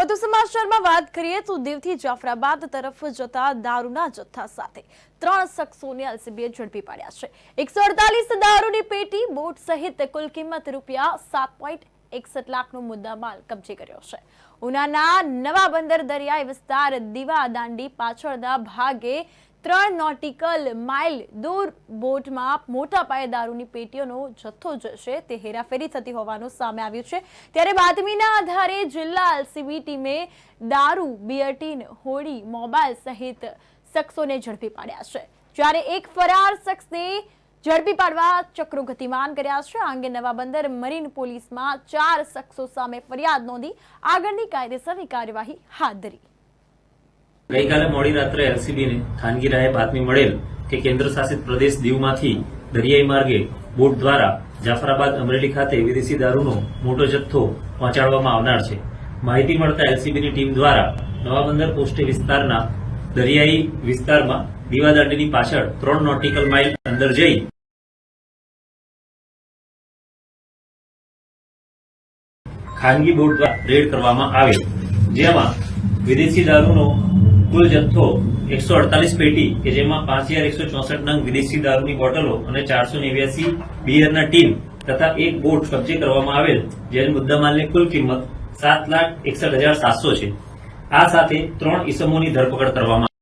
વધુ સમાચારમાં વાત કરીએ તો દીવથી જાફરાબાદ તરફ જતા દારૂના જથ્થા સાથે 3 શખ્સોને એલસીબીએ ઝડપી પાડ્યા છે। 148 દારૂની પેટી બોટ સહિત કુલ કિંમત ₹7.61 લાખનો મુદ્દામાલ કબજે કર્યો છે। ઉનાના નવા બંદર દરિયાઈ વિસ્તાર દીવા દાંડી પાછળના ભાગે 3 નોટિકલ માઇલ દૂર બોટમાં મોટા પાયે દારૂની પેટીઓનો જથ્થો જશે તે હેરાફેરી થતી હોવાનું સામે આવ્યું છે। ત્યારે બાતમીના આધારે જિલ્લા એલસીબી ટીમે દારૂ, બિયર ટીન, હોડી, મોબાઈલ સહિત શખ્સોને ઝડપી પાડ્યા છે। જ્યારે એક ફરાર શખ્સને ઝડપી પાડવા ચક્રો ગતિમાન કર્યા છે। આ અંગે નવા બંદર મરીન પોલીસમાં 4 શખ્સો સામે ફરિયાદ નોંધી આગળની કાયદેસરની કાર્યવાહી હાથ ધરી। ગઈકાલે મોડી રાત્રે એલસીબીને ખાનગી રાહે બાતમી મળેલ કે કેન્દ્ર શાસિત પ્રદેશ દીવમાંથી દરિયાઈ માર્ગે બોટ દ્વારા જાફરાબાદ અમરેલી ખાતે વિદેશી દારૂનો મોટો જથ્થો પહોંચાડવામાં આવનાર છે। માહિતી મળતા એલસીબીની ટીમ દ્વારા નવા બંદર પોસ્ટે વિસ્તારના દરિયાઈ વિસ્તારમાં દીવાદાંડીની પાછળ 3 નોટિકલ માઇલ અંદર જઈ ખાનગી બોટ દ્વારા રેડ કરવામાં આવેલ, જેમાં વિદેશી દારૂનો કુલ જથ્થો 148 પેટી કે જેમાં 5164 નંગ વિદેશી દારૂની બોટલો અને 489 બિયરના ટીન તથા એક બોટ કબજે કરવામાં આવેલ, જેની મુદ્દામાલની કુલ કિંમત 7,61,700 છે। આ સાથે 3 ઈસમોની ધરપકડ કરવામાં